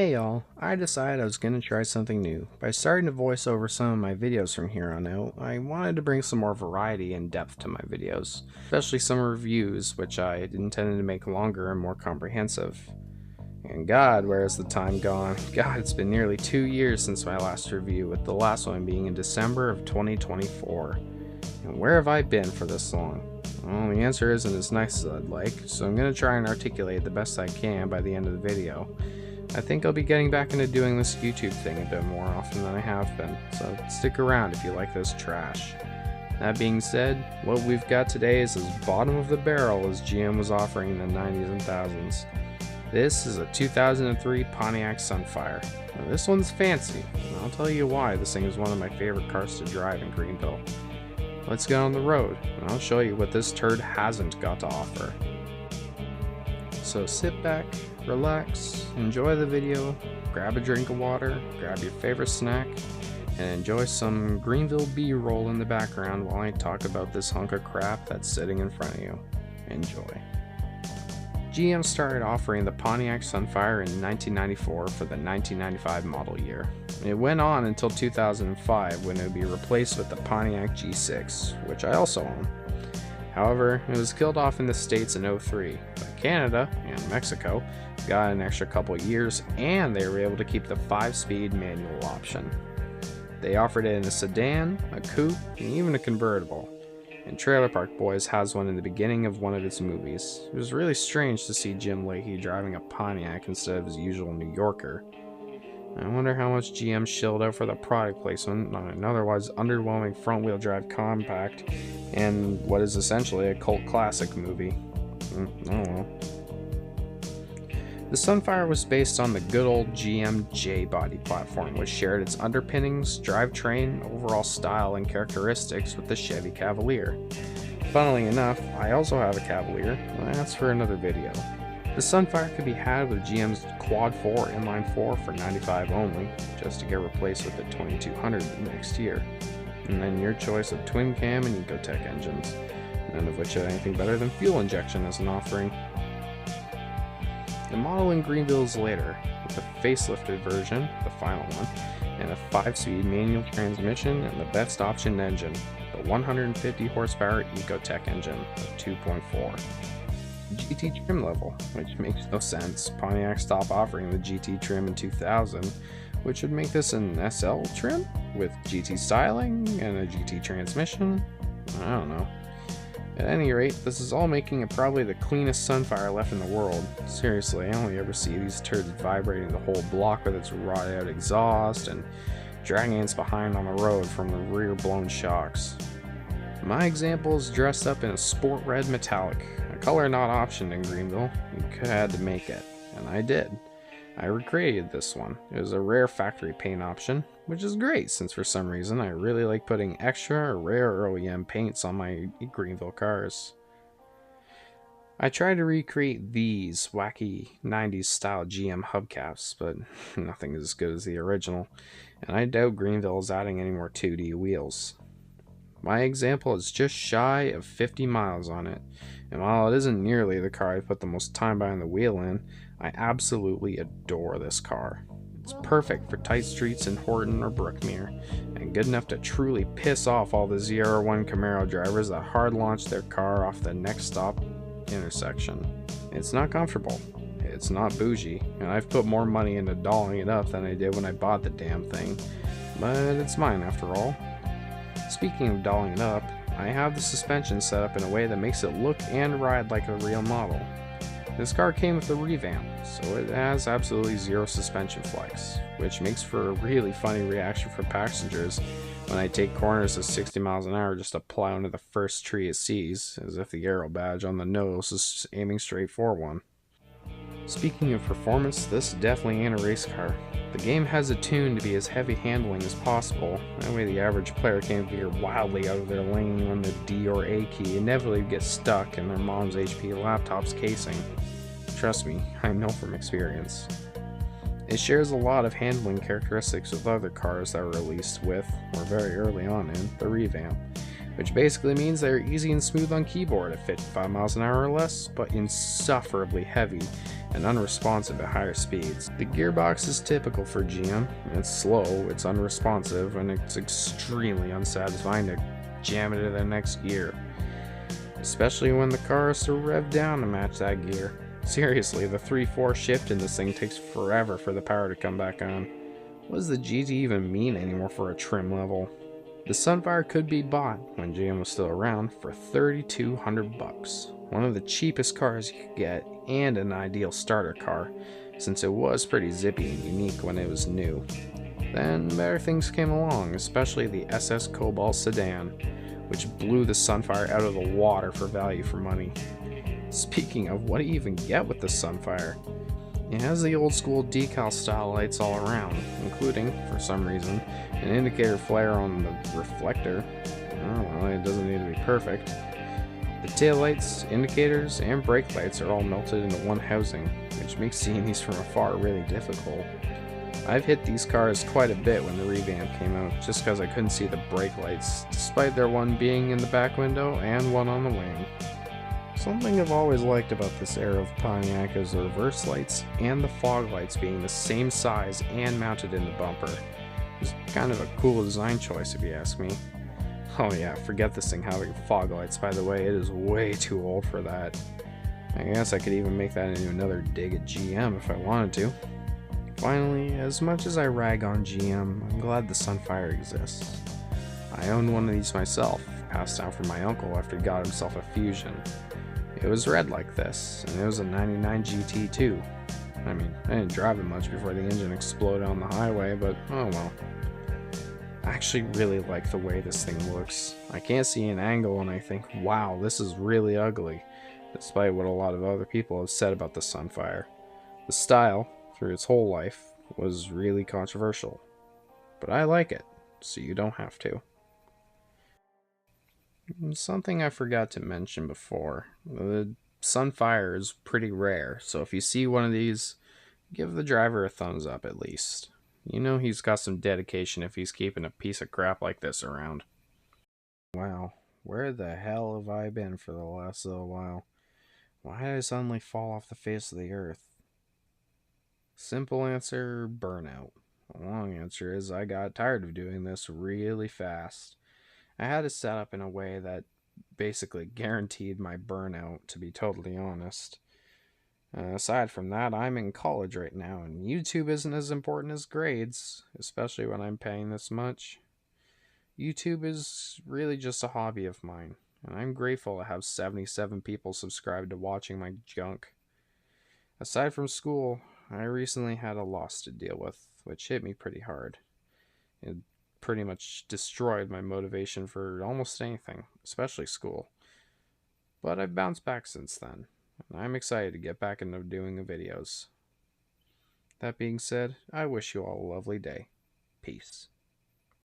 Hey y'all, I decided I was going to try something new. By starting to voice over some of my videos from here on out, I wanted to bring some more variety and depth to my videos, especially some reviews which I intended to make longer and more comprehensive. And God, where has the time gone? God, it's been nearly 2 years since my last review, with the last one being in December of 2024. And where have I been for this long? Well, the answer isn't as nice as I'd like, so I'm going to try and articulate the best I can by the end of the video. I think I'll be getting back into doing this YouTube thing a bit more often than I have been, so stick around if you like this trash. That being said, what we've got today is as bottom of the barrel as GM was offering in the 90s and thousands. This is a 2003 Pontiac Sunfire. Now, this one's fancy, and I'll tell you why this thing is one of my favorite cars to drive in Greenville. Let's get on the road, and I'll show you what this turd hasn't got to offer. So sit back, relax, enjoy the video, grab a drink of water, grab your favorite snack, and enjoy some Greenville B-roll in the background while I talk about this hunk of crap that's sitting in front of you. Enjoy. GM started offering the Pontiac Sunfire in 1994 for the 1995 model year. It went on until 2005 when it would be replaced with the Pontiac G6, which I also own. However, it was killed off in the States in 2003, but Canada and Mexico got an extra couple years, and they were able to keep the 5-speed manual option. They offered it in a sedan, a coupe, and even a convertible. And Trailer Park Boys has one in the beginning of one of its movies. It was really strange to see Jim Leahy driving a Pontiac instead of his usual New Yorker. I wonder how much GM shilled out for the product placement on an otherwise underwhelming front-wheel drive compact and what is essentially a cult classic movie. I don't know. The Sunfire was based on the good old GM J-body platform, which shared its underpinnings, drivetrain, overall style, and characteristics with the Chevy Cavalier. Funnily enough, I also have a Cavalier, but that's for another video. The Sunfire could be had with GM's Quad 4 Inline 4 for $95 only, just to get replaced with the 2200 next year. And then your choice of twin cam and Ecotec engines, none of which had anything better than fuel injection as an offering. The model in Greenville is later, with a facelifted version, the final one, and a 5-speed manual transmission and the best option engine, the 150 horsepower Ecotec engine of 2.4. GT trim level, which makes no sense. Pontiac stopped offering the GT trim in 2000, which would make this an SL trim with GT styling and a GT transmission. I don't know. At any rate, this is all making it probably the cleanest Sunfire left in the world. Seriously, I only ever see these turds vibrating the whole block with its rotted out exhaust and dragging its behind on the road from the rear blown shocks. My example is dressed up in a sport red metallic, a color not optioned in Greenville. You could have had to make it, and I did. I recreated this one. It was a rare factory paint option, which is great since for some reason I really like putting extra or rare OEM paints on my Greenville cars. I tried to recreate these wacky 90s style GM hubcaps, but nothing is as good as the original, and I doubt Greenville is adding any more 2D wheels. My example is just shy of 50 miles on it, and while it isn't nearly the car I put the most time behind the wheel in, I absolutely adore this car. It's perfect for tight streets in Horton or Brookmere, and good enough to truly piss off all the ZR1 Camaro drivers that hard launch their car off the next stop intersection. It's not comfortable, it's not bougie, and I've put more money into dolling it up than I did when I bought the damn thing, but it's mine after all. Speaking of dolling it up, I have the suspension set up in a way that makes it look and ride like a real model. This car came with a revamp, so it has absolutely zero suspension flex, which makes for a really funny reaction from passengers when I take corners at 60 miles an hour just to plow into the first tree it sees, as if the aero badge on the nose is aiming straight for one. Speaking of performance, this definitely ain't a race car. The game has it tuned to be as heavy handling as possible, that way the average player can't veer wildly out of their lane when the D or A key inevitably gets stuck in their mom's HP laptop's casing. Trust me, I know from experience. It shares a lot of handling characteristics with other cars that were released with, or very early on in, the revamp, which basically means they're easy and smooth on keyboard at 55 miles an hour or less, but insufferably heavy and unresponsive at higher speeds. The gearbox is typical for GM. It's slow, it's unresponsive, and it's extremely unsatisfying to jam it into the next gear, especially when the car has to rev down to match that gear. Seriously, the 3-4 shift in this thing takes forever for the power to come back on. What does the GT even mean anymore for a trim level? The Sunfire could be bought, when GM was still around, for $3,200. One of the cheapest cars you could get, and an ideal starter car, since it was pretty zippy and unique when it was new. Then better things came along, especially the SS Cobalt sedan, which blew the Sunfire out of the water for value for money. Speaking of, what do you even get with the Sunfire? It has the old school decal style lights all around, including, for some reason, an indicator flare on the reflector. Well, it doesn't need to be perfect. The tail lights, indicators, and brake lights are all melted into one housing, which makes seeing these from afar really difficult. I've hit these cars quite a bit when the revamp came out, just because I couldn't see the brake lights, despite there one being in the back window and one on the wing. Something I've always liked about this era of Pontiac is the reverse lights and the fog lights being the same size and mounted in the bumper. It's kind of a cool design choice if you ask me. Oh yeah, forget this thing having fog lights, by the way, it is way too old for that. I guess I could even make that into another dig at GM if I wanted to. Finally, as much as I rag on GM, I'm glad the Sunfire exists. I own one of these myself, passed down from my uncle after he got himself a Fusion. It was red like this, and it was a 99 GT too. I mean, I didn't drive it much before the engine exploded on the highway, but oh well. I actually really like the way this thing looks. I can't see an angle and I think, wow, this is really ugly, despite what a lot of other people have said about the Sunfire. The style, through its whole life, was really controversial. But I like it, so you don't have to. Something I forgot to mention before. The Sunfire is pretty rare, so if you see one of these, give the driver a thumbs up at least. You know he's got some dedication if he's keeping a piece of crap like this around. Wow, where the hell have I been for the last little while? Why did I suddenly fall off the face of the earth? Simple answer, burnout. The long answer is I got tired of doing this really fast. I had it set up in a way that basically guaranteed my burnout, to be totally honest. Aside from that, I'm in college right now, and YouTube isn't as important as grades, especially when I'm paying this much. YouTube is really just a hobby of mine, and I'm grateful to have 77 people subscribed to watching my junk. Aside from school, I recently had a loss to deal with, which hit me pretty hard. It pretty much destroyed my motivation for almost anything, especially school. But I've bounced back since then, and I'm excited to get back into doing the videos. That being said, I wish you all a lovely day. Peace.